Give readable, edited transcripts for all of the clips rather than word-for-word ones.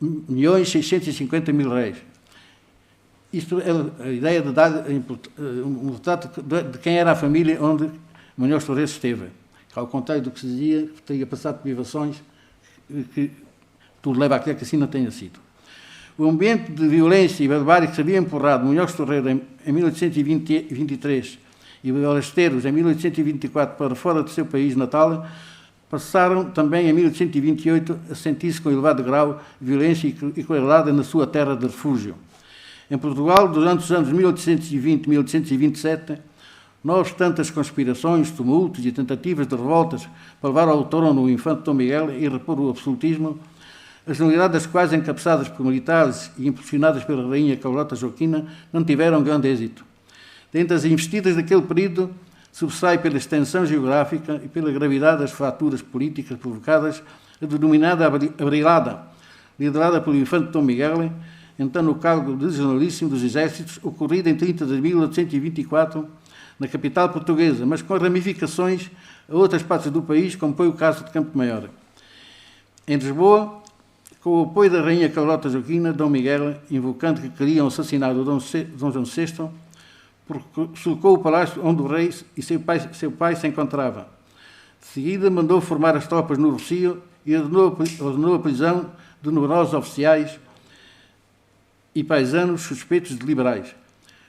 1.650.000 réis. Isto é a ideia de dar um retrato de quem era a família onde Munhoz Torres esteve. Ao contrário do que se dizia, que teria passado privações, que tudo leva a crer que assim não tenha sido. O ambiente de violência e barbárie que se havia empurrado Munhoz Torres em 1823 e Balesteiros em 1824 para fora do seu país natal, passaram também em 1828 a sentir-se com elevado grau de violência e crueldade na sua terra de refúgio. Em Portugal, durante os anos 1820 e 1827, não obstante as conspirações, tumultos e tentativas de revoltas para levar ao trono o infante Dom Miguel e repor o absolutismo, as generalidades das quais, encabeçadas por militares e impulsionadas pela rainha Carlota Joaquina, não tiveram grande êxito. Dentre as investidas daquele período, sobressai pela extensão geográfica e pela gravidade das fraturas políticas provocadas a denominada Abrilhada, liderada pelo infante Dom Miguel, então no cargo de generalíssimo dos exércitos, ocorrida em 30 de 1824 na capital portuguesa, mas com ramificações a outras partes do país, como foi o caso de Campo Maior. Em Lisboa, com o apoio da rainha Carlota Joaquina, Dom Miguel, invocando que queriam assassinar o Dom João VI, cercou o palácio onde o rei e seu pai se encontravam. De seguida, mandou formar as tropas no Rossio e ordenou a prisão de numerosos oficiais e paisanos suspeitos de liberais.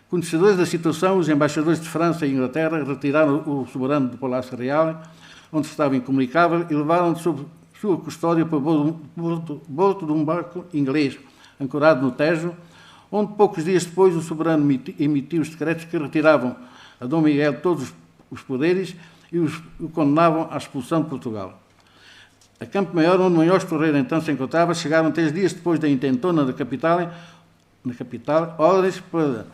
Conhecedores da situação, os embaixadores de França e Inglaterra retiraram o soberano do Palácio Real, onde estava incomunicável, e levaram-no sob sua custódia para o bordo de um barco inglês, ancorado no Tejo, onde poucos dias depois o soberano emitiu os decretos que retiravam a Dom Miguel todos os poderes e o condenavam à expulsão de Portugal. A Campo Maior, onde Munhoz Torres então se encontrava, chegaram 3 dias depois da intentona na capital, ordens para,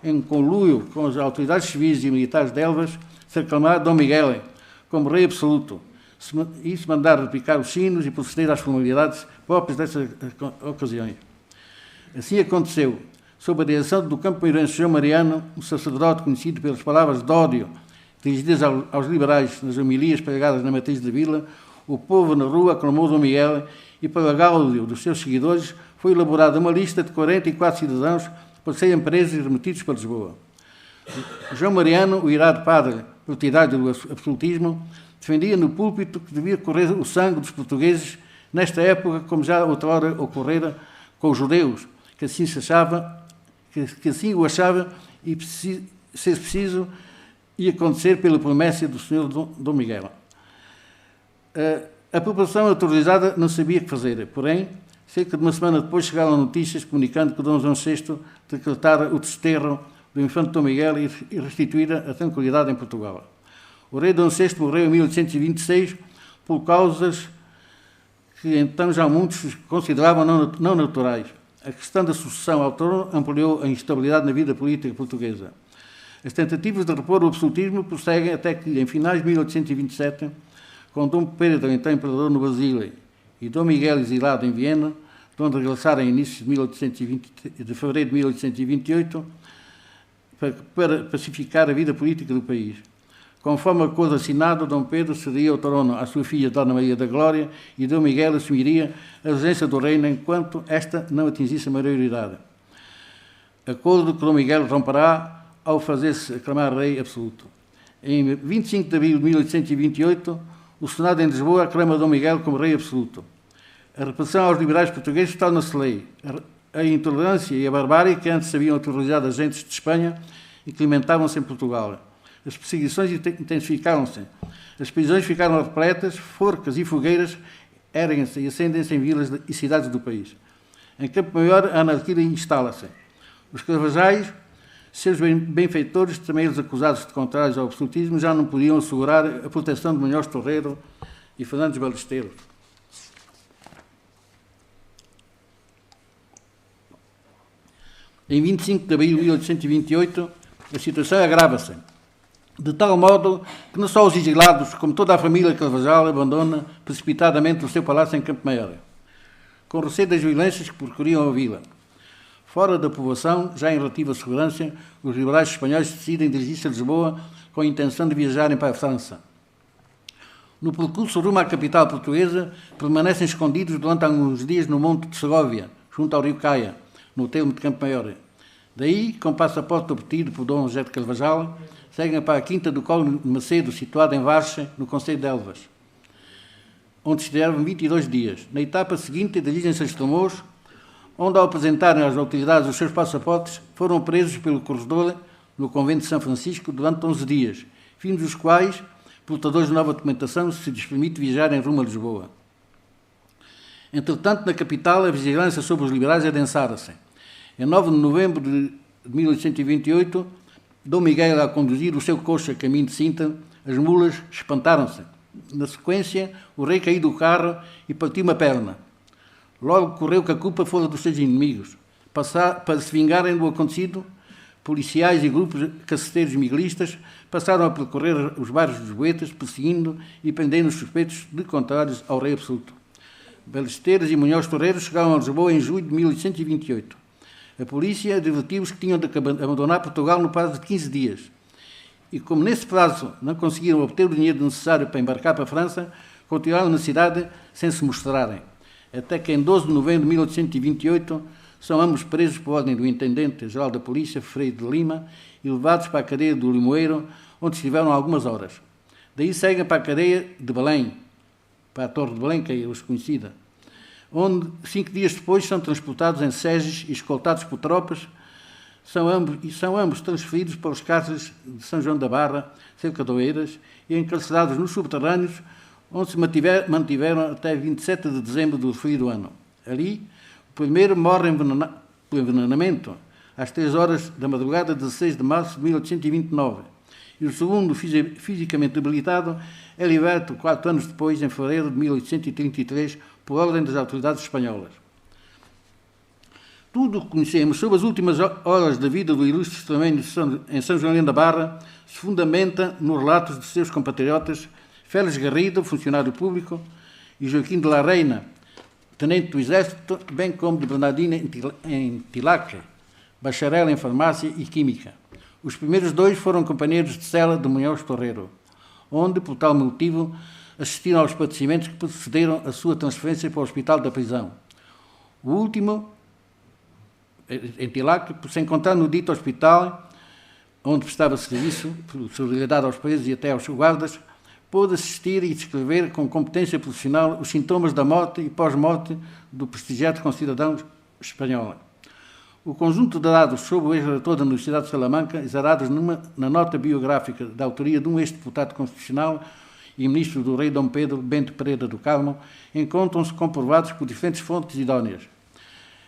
em conluio com as autoridades civis e militares de Elvas, se aclamar Dom Miguel como rei absoluto, e se mandar repicar os sinos e proceder às formalidades próprias dessas ocasiões. Assim aconteceu. Sob a direção do campo-mairense João Mariano, um sacerdote conhecido pelas palavras de ódio dirigidas aos liberais nas homilias pregadas na matriz da vila, o povo na rua aclamou Dom Miguel e, para gáudio dos seus seguidores, foi elaborada uma lista de 44 cidadãos para serem presos e remetidos para Lisboa. João Mariano, o irado padre partidário do absolutismo, defendia no púlpito que devia correr o sangue dos portugueses nesta época, como já outrora ocorrera com os judeus, que assim se achava, que assim o achava e, se preciso, ia acontecer pela promessa do senhor Dom Miguel. A população autorizada não sabia o que fazer, porém, cerca de uma semana depois chegaram notícias comunicando que Dom João VI decretara o desterro do infante Dom Miguel e restituíra a tranquilidade em Portugal. O rei Dom VI morreu em 1826 por causas que então já muitos consideravam não naturais. A questão da sucessão ao trono ampliou a instabilidade na vida política portuguesa. As tentativas de repor o absolutismo prosseguem até que, em finais de 1827, com Dom Pedro, então imperador no Basílio, e Dom Miguel exilado em Viena, de onde regressaram em início de fevereiro de 1828, para pacificar a vida política do país. Conforme acordo assinado, Dom Pedro cederia o trono à sua filha Dona Maria da Glória e Dom Miguel assumiria a regência do reino enquanto esta não atingisse a maioridade. Acordo que Dom Miguel romperá ao fazer-se aclamar rei absoluto. Em 25 de abril de 1828, o Senado em Lisboa aclama Dom Miguel como rei absoluto. A repressão aos liberais portugueses torna-se lei. A intolerância e a barbárie que antes haviam aterrorizado agentes de Espanha incrementavam-se em Portugal. As perseguições intensificaram-se. As prisões ficaram repletas, forcas e fogueiras erguem-se e acendem-se em vilas e cidades do país. Em Campo Maior, a anarquia instala-se. Os Carvajais, seus benfeitores, também os acusados de contrários ao absolutismo, já não podiam assegurar a proteção de Munhoz Torres e Fernandes Balesteiros. Em 25 de abril de 1828, a situação agrava-se, de tal modo que não só os exilados, como toda a família Carvajal abandona precipitadamente o seu palácio em Campo Maior, com receio das violências que percorriam a vila. Fora da povoação, já em relativa segurança, os liberais espanhóis decidem dirigir-se a Lisboa com a intenção de viajarem para a França. No percurso rumo à capital portuguesa, permanecem escondidos durante alguns dias no Monte de Segóvia, junto ao rio Caia, no termo de Campo Maior. Daí, com passaporte obtido por Dom José de Carvajal, seguem para a Quinta do Colo de Macedo, situada em Varcha, no concelho de Elvas, onde estiveram 22 dias. Na etapa seguinte, dirigem-se a Estremoz, onde, ao apresentarem às autoridades os seus passaportes, foram presos pelo corredor no convento de São Francisco durante 11 dias, fim dos quais, portadores de nova documentação, se lhes permite viajar em rumo a Lisboa. Entretanto, na capital, a vigilância sobre os liberais adensara-se. Em 9 de novembro de 1828, Dom Miguel, a conduzir o seu coche a caminho de Sintra, as mulas espantaram-se. Na sequência, o rei caiu do carro e partiu uma perna. Logo correu que a culpa fora dos seus inimigos. Para se vingarem do acontecido, policiais e grupos caceteiros miguelistas passaram a percorrer os bairros dos Boetas, perseguindo e prendendo os suspeitos de contrários ao rei absoluto. Balesteiras e Munhoz Torreiros chegaram a Lisboa em julho de 1828. A polícia advertiu-os que tinham de abandonar Portugal no prazo de 15 dias. E como nesse prazo não conseguiram obter o dinheiro necessário para embarcar para a França, continuaram na cidade sem se mostrarem. Até que em 12 de novembro de 1828 são ambos presos por ordem do Intendente-Geral da Polícia, Freire de Lima, e levados para a cadeia do Limoeiro, onde estiveram algumas horas. Daí seguem para a cadeia de Belém, para a Torre de Belém, que é hoje conhecida, onde 5 dias depois são transportados em seges e escoltados por tropas, são ambos transferidos para os cárceres de São João da Barra, cerca de Oeiras, e encarcerados nos subterrâneos, onde se mantiveram até 27 de dezembro do referido ano. Ali, o primeiro morre por envenenamento, às 3 horas da madrugada de 16 de março de 1829, e o segundo, fisicamente debilitado, é liberto 4 anos depois, em fevereiro de 1833, por ordem das autoridades espanholas. Tudo o que conhecemos sobre as últimas horas da vida do ilustre extremeño em São João da Barra se fundamenta nos relatos de seus compatriotas Félix Garrido, funcionário público, e Joaquim de la Reina, tenente do Exército, bem como de Bernardino Entilac, bacharel em farmácia e química. Os primeiros 2 foram companheiros de cela de Munhoz Torreiro, onde, por tal motivo, assistiram aos padecimentos que precederam a sua transferência para o hospital da prisão. O último, Entilac, por se encontrar no dito hospital, onde prestava serviço, por solidariedade aos presos e até aos guardas, pôde assistir e descrever com competência profissional os sintomas da morte e pós-morte do prestigiado concidadão espanhol. O conjunto de dados sobre o ex-reitor da Universidade de Salamanca, exarados na nota biográfica da autoria de um ex-deputado constitucional e ministro do rei Dom Pedro Bento Pereira do Carmo, encontram-se comprovados por diferentes fontes idóneas.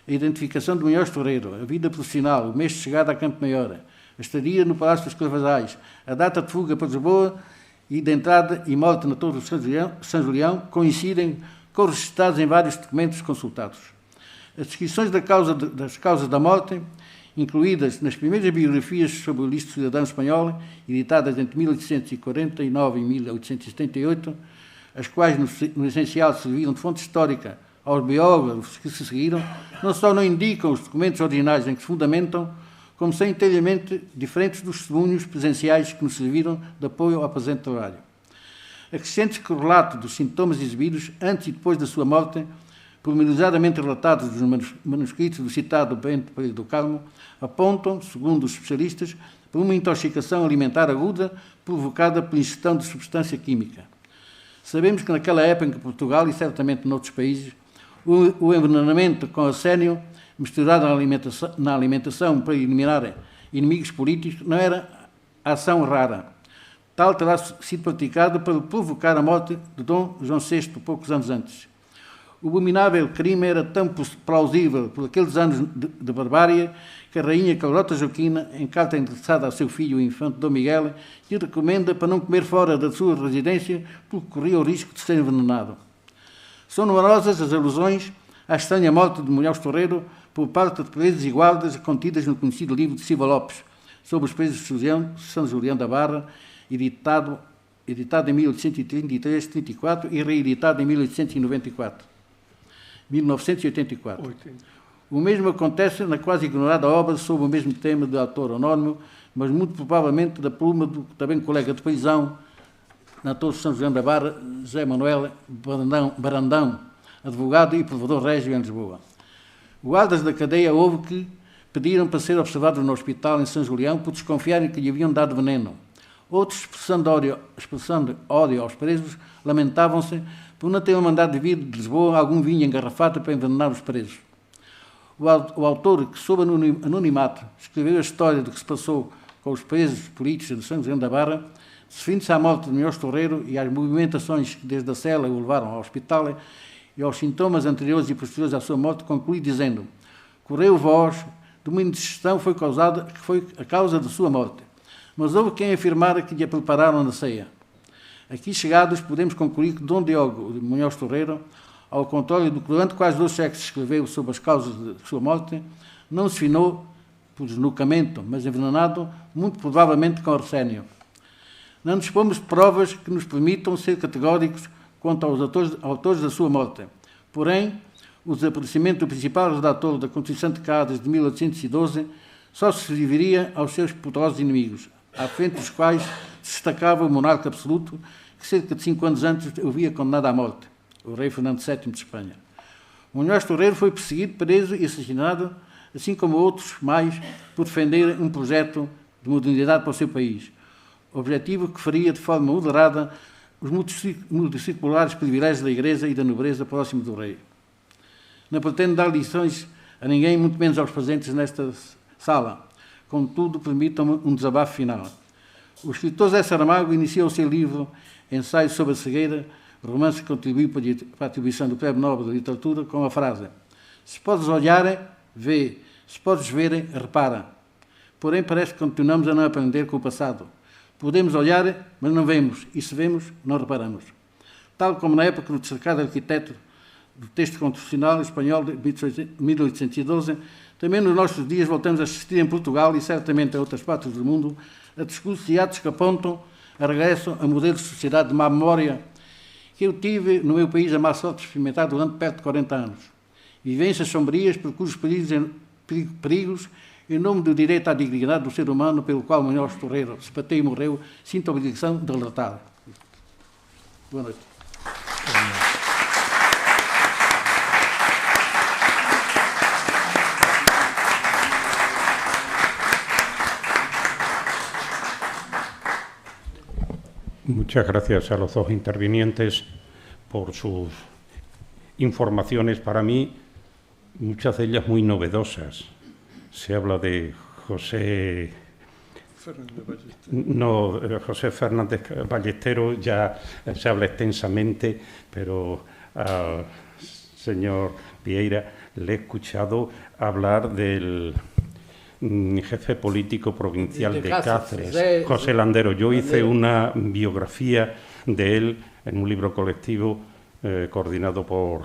A identificação de Munhoz Torreiro, a vida profissional, o mês de chegada a Campo Maior, a estadia no Palácio dos Carvajais, a data de fuga para Lisboa e de entrada e morte na Torre de São Julião coincidem com os registrados em vários documentos consultados. As descrições das causas da morte, incluídas nas primeiras biografias sobre o ilustre cidadão espanhol, editadas entre 1849 e 1878, as quais, no essencial, serviram de fonte histórica aos biógrafos que se seguiram, não só não indicam os documentos originais em que se fundamentam, como são inteiramente diferentes dos testemunhos presenciais que nos serviram de apoio ao presente trabalho. Acrescente que o relato dos sintomas exibidos antes e depois da sua morte, pormenorizadamente relatados nos manuscritos do citado Bento Pereira do Carmo, apontam, segundo os especialistas, para uma intoxicação alimentar aguda provocada pela ingestão de substância química. Sabemos que naquela época em Portugal, e certamente noutros países, o envenenamento com arsénio, misturado na alimentação para eliminar inimigos políticos, não era ação rara. Tal terá sido praticado para provocar a morte de Dom João VI poucos anos antes. O abominável crime era tão plausível por aqueles anos de barbárie que a rainha Carlota Joaquina, em carta endereçada ao seu filho, o infante Dom Miguel, lhe recomenda para não comer fora da sua residência porque corria o risco de ser envenenado. São numerosas as alusões à estranha morte de Munhoz Torreiro por parte de presos e guardas contidas no conhecido livro de Silva Lopes sobre os presos de São Julião da Barra, editado em 1833-34 e reeditado em 1984. O mesmo acontece na quase ignorada obra sobre o mesmo tema de autor anónimo, mas muito provavelmente da pluma do também colega de prisão, na Torre de São João da Barra, José Manuel Brandão, advogado e provedor régio em Lisboa. Guardas da cadeia houve que pediram para ser observados no hospital em São Julião por desconfiarem que lhe haviam dado veneno. Outros, expressando ódio aos presos, lamentavam-se por não terem mandado de vir de Lisboa algum vinho engarrafado para envenenar os presos. O autor, que sob anonimato escreveu a história do que se passou com os presos políticos de São João da Barra, referindo-se à morte de Munhoz Torreiro e às movimentações que desde a cela o levaram ao hospital e aos sintomas anteriores e posteriores à sua morte, conclui dizendo: correu voz de uma indigestão que foi a causa de sua morte, mas houve quem afirmara que lhe prepararam na ceia. Aqui chegados, podemos concluir que Dom Diogo de Munhoz Torreiro, ao contrário do que durante quase 2 séculos escreveu sobre as causas de sua morte, não se finou por desnucamento, mas envenenado, muito provavelmente com arsénio. Não dispomos de provas que nos permitam ser categóricos quanto aos autores da sua morte. Porém, o desaparecimento do principal redator da Constituição de Cádiz de 1812 só se serviria aos seus poderosos inimigos, à frente dos quais se destacava o monarca absoluto, que cerca de 5 anos antes o havia condenado à morte, o rei Fernando VII de Espanha. Munhoz Torreiro foi perseguido, preso e assassinado, assim como outros mais, por defender um projeto de modernidade para o seu país, objetivo que faria de forma moderada os multisseculares privilégios da Igreja e da nobreza próximo do rei. Não pretendo dar lições a ninguém, muito menos aos presentes nesta sala. Contudo, permitam-me um desabafo final. O escritor Zé Saramago inicia o seu livro Ensaio sobre a Cegueira, romance que contribuiu para a atribuição do Prémio Nobel da Literatura, com a frase: se podes olhar, vê; se podes ver, repara. Porém, parece que continuamos a não aprender com o passado. Podemos olhar, mas não vemos, e se vemos, não reparamos. Tal como na época do destacado arquiteto do texto constitucional espanhol de 1812, também nos nossos dias voltamos a assistir em Portugal e certamente em outras partes do mundo a discursos e atos que apontam a regresso a modelos de sociedade de má memória que eu tive no meu país a má sorte de experimentar durante perto de 40 anos. Vivências sombrias por cujos perigos, em nome do direito à dignidade do ser humano, pelo qual Munhoz Torreiro se bateu e morreu, sinto a obrigação de relatar. Boa noite. Muchas gracias a los dos intervinientes por sus informaciones, para mí, muchas de ellas muy novedosas. Se habla de José Fernández Ballesteros, ya se habla extensamente, pero al señor Vieira le he escuchado hablar del jefe político provincial de Cáceres, José Landero. Yo hice una biografía de él en un libro colectivo coordinado por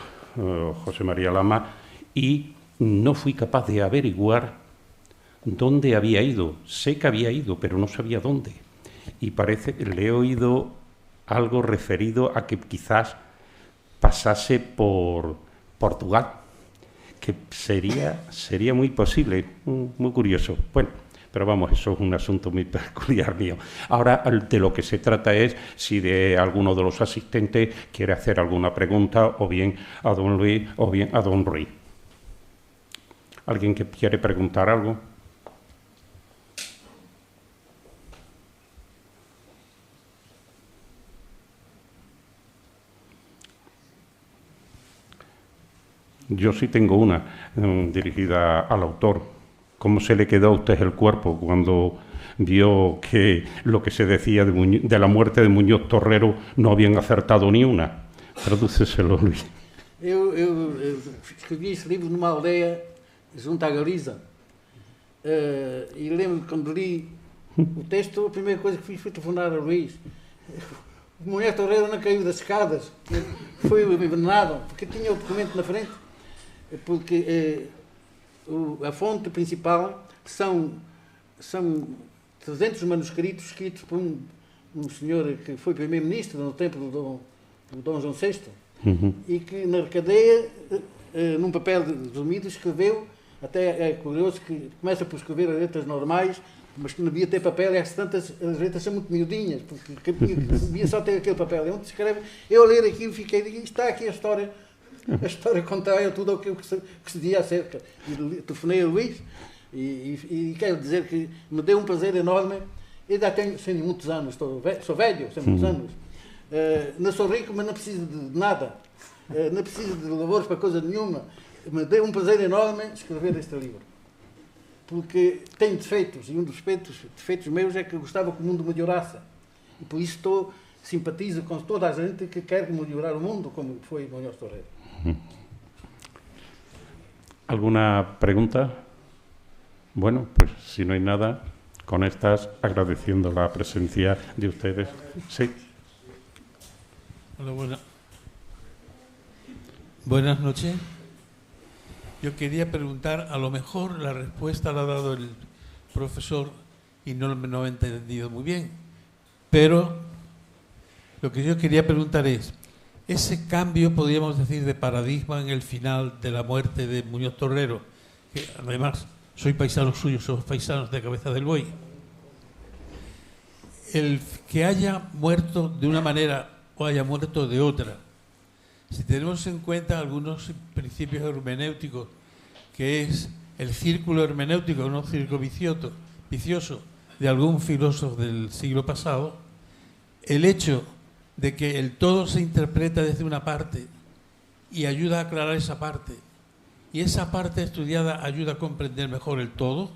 José María Lama y no fui capaz de averiguar dónde había ido. Sé que había ido, pero no sabía dónde. Y le he oído algo referido a que quizás pasase por Portugal, que sería muy posible, muy curioso. Bueno, pero vamos, eso es un asunto muy peculiar mío. Ahora, de lo que se trata es si de alguno de los asistentes quiere hacer alguna pregunta, o bien a don Luis, o bien a don Ruiz. ¿Alguien que quiere preguntar algo? Yo sí tengo una dirigida al autor. ¿Cómo se le quedó a usted el cuerpo cuando vio que lo que se decía de la muerte de Munhoz Torreiro no habían acertado ni una? Tradúceselo, Luís. Eu escrevi esse livro numa aldeia junto à Galiza. E lembro que quando li o texto, a primeira coisa que fiz foi telefonar a Luís. O Munhoz Torreiro não caiu das escadas, foi envenenado, porque tinha o documento na frente. Porque a fonte principal são 300 manuscritos escritos por um senhor que foi primeiro-ministro no tempo do Dom João VI, e que na cadeia, num papel resumido, escreveu, até é curioso que começa por escrever as letras normais mas que não devia ter papel, e as letras são muito miudinhas, porque devia só ter aquele papel. Onde se escreve, eu a ler aquilo fiquei, está aqui a história contada, tudo o que se dizia acerca. E telefonei a Luís e quero dizer que me deu um prazer enorme. Eu já tenho muitos anos, sou velho, tenho muitos anos. Não sou rico, mas não preciso de nada. Não preciso de labores para coisa nenhuma. Me deu um prazer enorme escrever este livro. Porque tenho defeitos, e um dos defeitos meus é que gostava que o mundo melhorasse. E por isso simpatizo com toda a gente que quer melhorar o mundo, como foi Munhoz Torrero. ¿Alguna pregunta? Bueno, pues si no hay nada, con estas agradeciendo la presencia de ustedes. Sí. Hola, buenas noches. Yo quería preguntar, a lo mejor la respuesta la ha dado el profesor y no he entendido muy bien, pero lo que yo quería preguntar es, ese cambio, podríamos decir, de paradigma en el final de la muerte de Munhoz Torrero, que además soy paisano suyo, somos paisanos de Cabeza del Buey, el que haya muerto de una manera o haya muerto de otra, si tenemos en cuenta algunos principios hermenéuticos, que es el círculo hermenéutico, no círculo vicioso de algún filósofo del siglo pasado, el hecho de que el todo se interpreta desde una parte y ayuda a aclarar esa parte, y esa parte estudiada ayuda a comprender mejor el todo,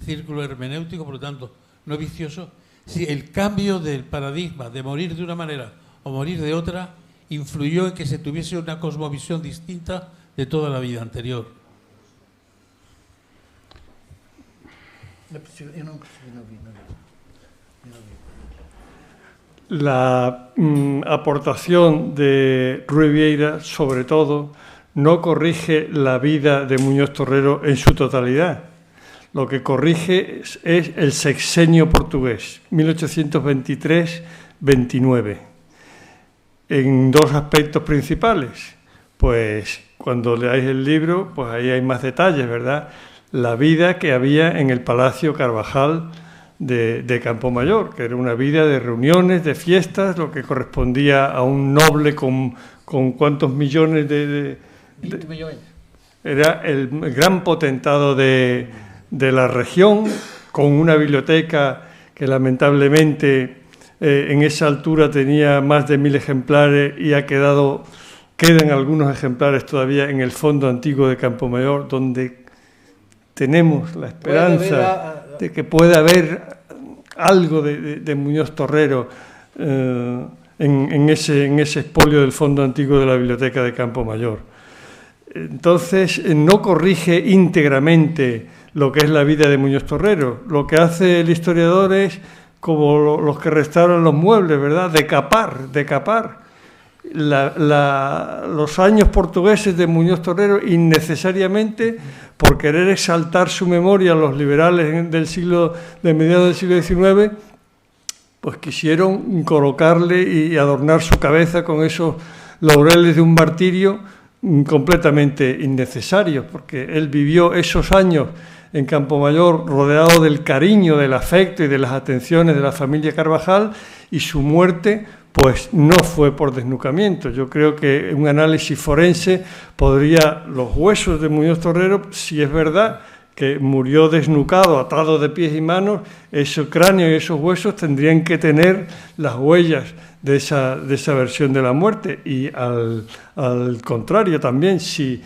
círculo hermenéutico, por lo tanto, no vicioso, si el cambio del paradigma de morir de una manera o morir de otra influyó en que se tuviese una cosmovisión distinta de toda la vida anterior. La aportación de Rui Vieira, sobre todo, no corrige la vida de Munhoz Torrero en su totalidad. Lo que corrige es el sexenio portugués, 1823-29. En dos aspectos principales. Pues cuando leáis el libro, pues ahí hay más detalles, ¿verdad? La vida que había en el Palacio Carvajal de Campomayor, que era una vida de reuniones, de fiestas, lo que correspondía a un noble con ¿cuántos millones de 20 millones. Era el gran potentado de la región, con una biblioteca que lamentablemente en esa altura tenía más de 1000 ejemplares y quedan algunos ejemplares todavía en el fondo antiguo de Campomayor, donde tenemos la esperanza de que pueda haber algo de Munhoz Torrero en ese expolio del fondo antiguo de la biblioteca de Campomayor. Entonces, no corrige íntegramente lo que es la vida de Munhoz Torrero. Lo que hace el historiador es, como los que restauran los muebles, ¿verdad?, decapar los años portugueses de Munhoz Torrero innecesariamente, por querer exaltar su memoria. Los liberales de mediados del siglo XIX pues quisieron colocarle y adornar su cabeza con esos laureles de un martirio completamente innecesarios, porque él vivió esos años en Campomayor rodeado del cariño, del afecto y de las atenciones de la familia Carvajal, y su muerte pues no fue por desnucamiento. Yo creo que un análisis forense los huesos de Munhoz Torrero, si es verdad que murió desnucado, atado de pies y manos, ese cráneo y esos huesos tendrían que tener las huellas de esa versión de la muerte. Y al contrario también, si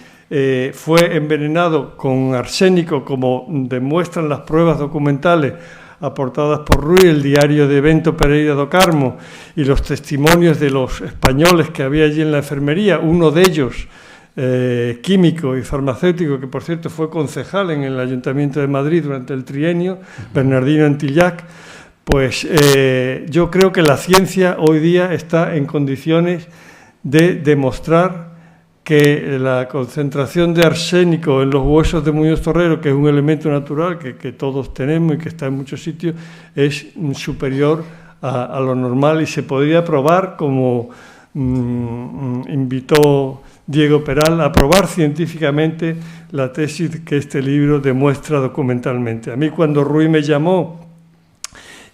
fue envenenado con arsénico, como demuestran las pruebas documentales aportadas por Rui, el diario de Bento Pereira do Carmo y los testimonios de los españoles que había allí en la enfermería, uno de ellos químico y farmacéutico, que por cierto fue concejal en el Ayuntamiento de Madrid durante el trienio, Bernardino Antillac. Pues yo creo que la ciencia hoy día está en condiciones de demostrar que la concentración de arsénico en los huesos de Munhoz Torrero, que es un elemento natural que todos tenemos y que está en muchos sitios, es superior a lo normal, y se podría probar, como invitó Diego Peral, a probar científicamente la tesis que este libro demuestra documentalmente. A mí, cuando Ruy me llamó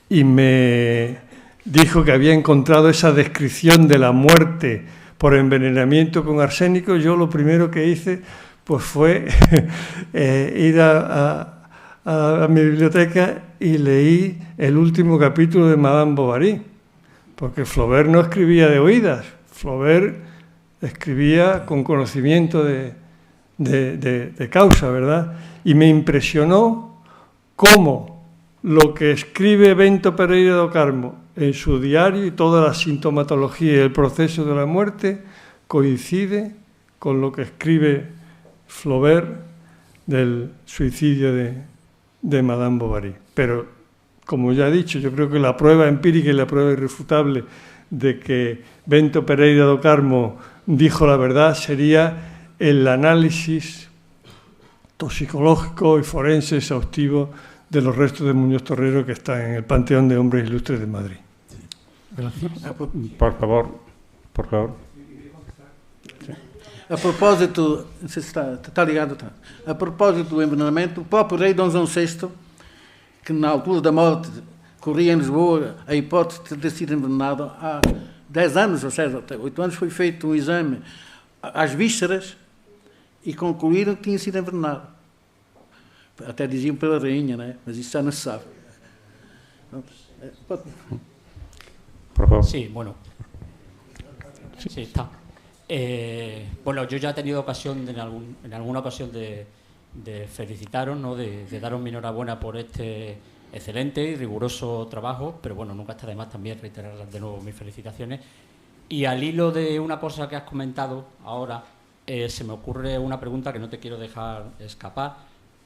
y me dijo que había encontrado esa descripción de la muerte por envenenamiento con arsénico, yo lo primero que hice pues fue ir a mi biblioteca y leí el último capítulo de Madame Bovary, porque Flaubert no escribía de oídas, Flaubert escribía con conocimiento de causa, ¿verdad? Y me impresionó cómo lo que escribe Bento Pereira do Carmo en su diario y toda la sintomatología y el proceso de la muerte coincide con lo que escribe Flaubert del suicidio de Madame Bovary. Pero, como ya he dicho, yo creo que la prueba empírica y la prueba irrefutable de que Bento Pereira do Carmo dijo la verdad sería el análisis toxicológico y forense exhaustivo de los restos de Muñoz Torrero que están en el Panteón de Hombres Ilustres de Madrid. Por favor, por favor. A propósito, não sei se está ligado, tá? A propósito do envenenamento, o próprio rei Dom João VI, que na altura da morte corria em Lisboa a hipótese de ter sido envenenado há 10 anos, ou seja, até 8 anos, foi feito um exame às vísceras e concluíram que tinha sido envenenado. Até diziam pela rainha, né? Mas isso já não se sabe. Por favor. Sí, bueno. Sí, está. Bueno, yo ya he tenido ocasión en alguna ocasión de felicitaros, ¿no? de daros mi enhorabuena por este excelente y riguroso trabajo, pero bueno, nunca está de más también reiterar de nuevo mis felicitaciones. Y al hilo de una cosa que has comentado ahora, se me ocurre una pregunta que no te quiero dejar escapar,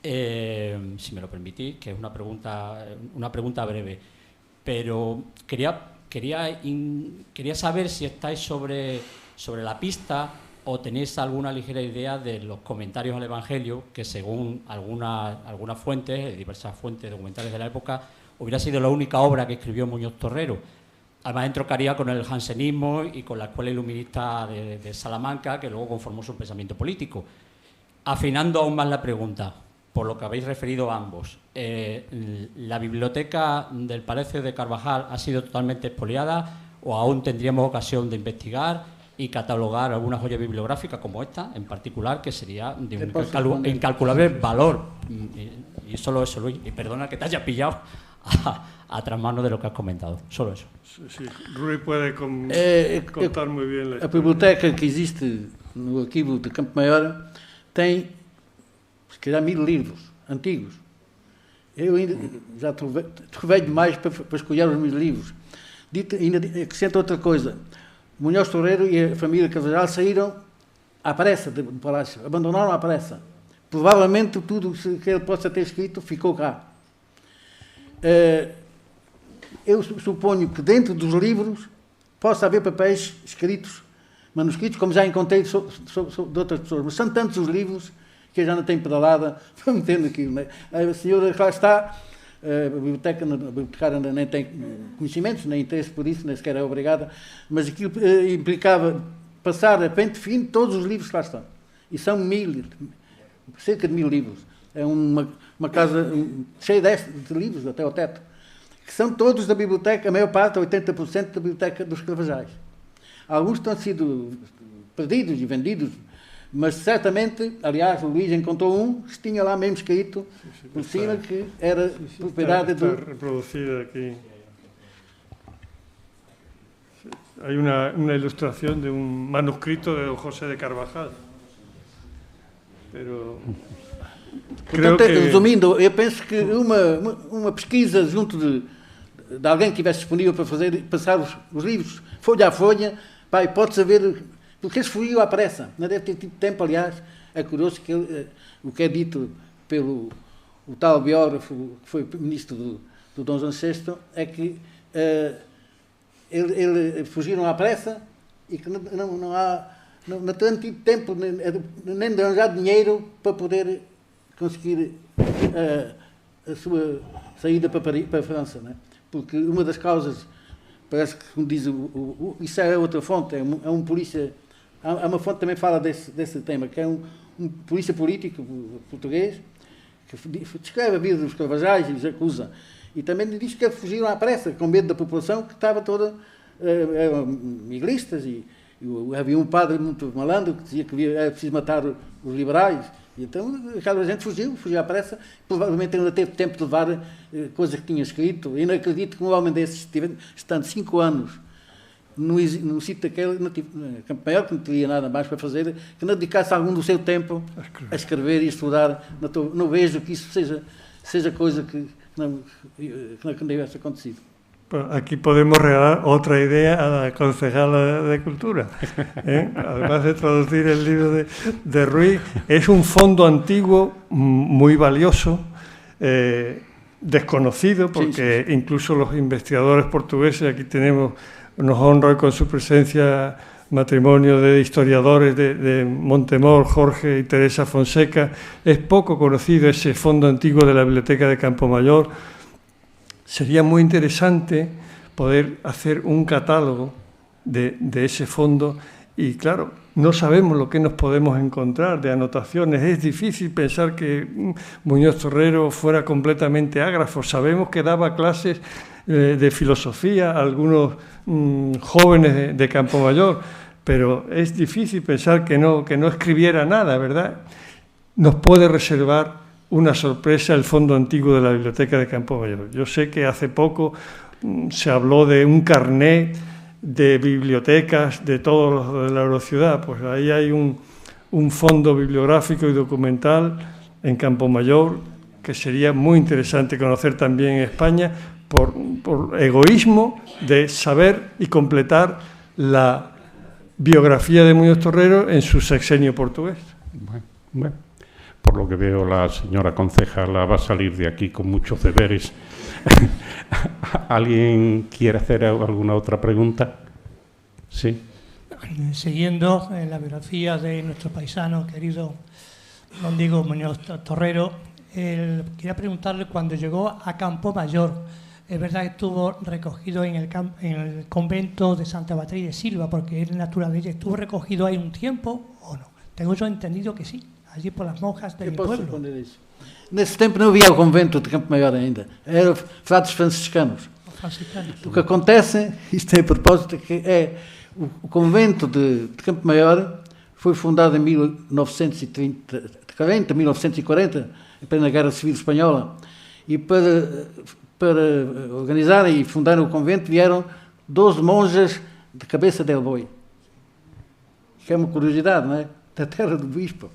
si me lo permitís, que es una pregunta breve, pero quería saber si estáis sobre la pista o tenéis alguna ligera idea de los comentarios al Evangelio que, según algunas fuentes, diversas fuentes documentales de la época, hubiera sido la única obra que escribió Muñoz Torrero. Además entroncaría con el jansenismo y con la escuela iluminista de Salamanca, que luego conformó su pensamiento político. Afinando aún más la pregunta, por lo que habéis referido a ambos, ¿la biblioteca del Palacio de Carvajal ha sido totalmente expoliada o aún tendríamos ocasión de investigar y catalogar alguna joya bibliográfica como esta, en particular, que sería de un incalculable valor? Y solo eso, Luis, y perdona que te haya pillado a trasmano de lo que has comentado, solo eso. Sí, Rui puede contar muy bien la historia. A biblioteca que existe no arquivo de Campo Maior tem, se calhar, 1000 livros antigos. Eu ainda já trovei demais para escolher os 1000 livros. Ainda acrescento outra coisa. Muñoz Torrero e a família Carvajal saíram à pressa do palácio, abandonaram à pressa. Provavelmente tudo que ele possa ter escrito ficou cá. Eu suponho que dentro dos livros possa haver papéis escritos, manuscritos, como já encontrei de outras pessoas, mas são tantos os livros que eu já não tenho pedalada para meter naquilo. Né? A senhora lá está, a bibliotecária nem tem conhecimentos, nem interesse por isso, nem sequer é obrigada, mas aquilo implicava passar a pente fino todos os livros que lá estão. E são cerca de 1000 livros. É uma casa cheia de livros, até ao teto, que são todos da biblioteca, a maior parte, 80% da biblioteca dos Carvajais. Alguns estão sido perdidos e vendidos, mas certamente, aliás, o Luís encontrou um que tinha lá mesmo escrito por cima que era propriedade do... Está reproducida aquí. Hay una ilustración de un manuscrito de José de Carvajal. Pero... Portanto, resumindo, eu penso que uma pesquisa junto de alguém que estivesse disponível para passar os livros, folha a folha, pode saber, porque eles fugiam à pressa, não deve ter tido tempo, aliás, é curioso que o que é dito pelo o tal biógrafo que foi ministro do Dom João VI, é que eles fugiram à pressa e que não tinham tido tempo nem de arranjar dinheiro para poder conseguir a sua saída para a França, né? Porque uma das causas, parece que, como diz isso é outra fonte, é um polícia Há uma fonte que também fala desse tema, que é um polícia político português que descreve a vida dos Carvajais e os acusa. E também diz que fugiram à pressa, com medo da população que estava toda migristas. E havia um padre muito malandro que dizia que era preciso matar os liberais. E então aquela gente fugiu à pressa. Provavelmente ainda teve tempo de levar coisas que tinha escrito. E não acredito que um homem desses, estando 5 anos num sítio daquele, Campo Maior, que não teria nada mais para fazer, que não dedicasse algum do seu tempo a escrever e estudar. Não vejo que isso seja coisa que não tivesse acontecido. Aquí podemos regalar otra idea a la concejala de Cultura. Además de traducir el libro de Ruiz, es un fondo antiguo muy valioso, desconocido, porque sí. Incluso los investigadores portugueses, aquí nos honra con su presencia matrimonio de historiadores de Montemor, Jorge y Teresa Fonseca. Es poco conocido ese fondo antiguo de la Biblioteca de Campomayor. Sería muy interesante poder hacer un catálogo de ese fondo y, claro, no sabemos lo que nos podemos encontrar de anotaciones. Es difícil pensar que Muñoz Torrero fuera completamente ágrafo. Sabemos que daba clases de filosofía a algunos jóvenes de Campomayor, pero es difícil pensar que no escribiera nada, ¿verdad? Nos puede reservar una sorpresa el fondo antiguo de la Biblioteca de Campomayor. Yo sé que hace poco se habló de un carnet de bibliotecas de todos los de la Eurociudad. Pues ahí hay un fondo bibliográfico y documental en Campomayor que sería muy interesante conocer también en España por egoísmo de saber y completar la biografía de Muñoz Torrero en su sexenio portugués. Bueno. Por lo que veo, la señora concejala va a salir de aquí con muchos deberes. ¿Alguien quiere hacer alguna otra pregunta? Sí. Siguiendo la biografía de nuestro paisano querido don Diego Muñoz Torrero, quería preguntarle, cuando llegó a Campomayor, es verdad que estuvo recogido en el convento de Santa Beatriz de Silva, porque es natural de ella. ¿Estuvo recogido ahí un tiempo o no? Tengo yo entendido que sí. Allí por las monjas del pueblo. Responder isso. Nesse tempo não havia o convento de Campo Maior ainda. Eram frades franciscanos. O que acontece, isto é a propósito, que o convento de Campo Maior foi fundado em 1940, em plena Guerra Civil Espanhola. E para organizar e fundar o convento vieram 12 monjas de Cabeça del Boi. Que é uma curiosidade, não é? Da terra do bispo.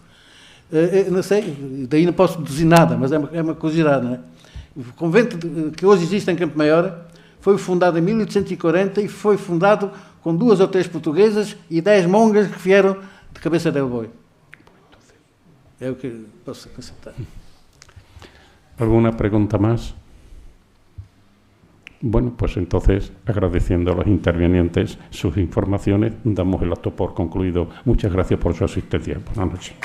Não sei, daí não posso deduzir nada, mas é uma curiosidade, não é? O convento que hoje existe em Campo Maior foi fundado em 1840 e foi fundado com 2 ou 3 portuguesas e 10 mongas que vieram de Cabeça del Boi. É o que posso constatar. ¿Alguna pregunta más? Bueno, pues entonces, agradeciendo a los intervinientes sus informaciones, damos el acto por concluido. Muchas gracias por su asistencia. Buenas noches.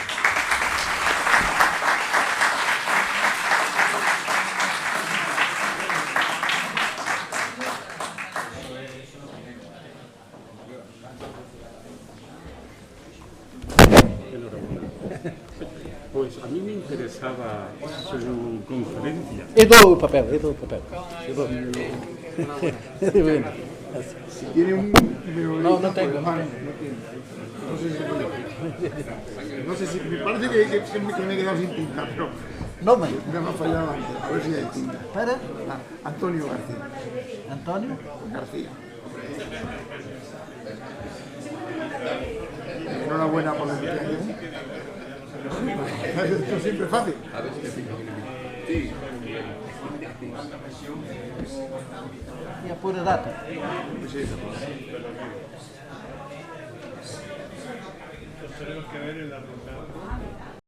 Pues a mí me interesaba su conferencia. Eu dou o papel. Si tiene un... No tengo. No sé si... Me parece que me he quedado sin tinta, pero... No me ha fallado antes. A ver si hay tinta. Espera. Antonio García. António? García. Enhorabuena por la invitación. Esto siempre es fácil. Sí. E a pura data. Sí. Tenemos que ver en la ruta.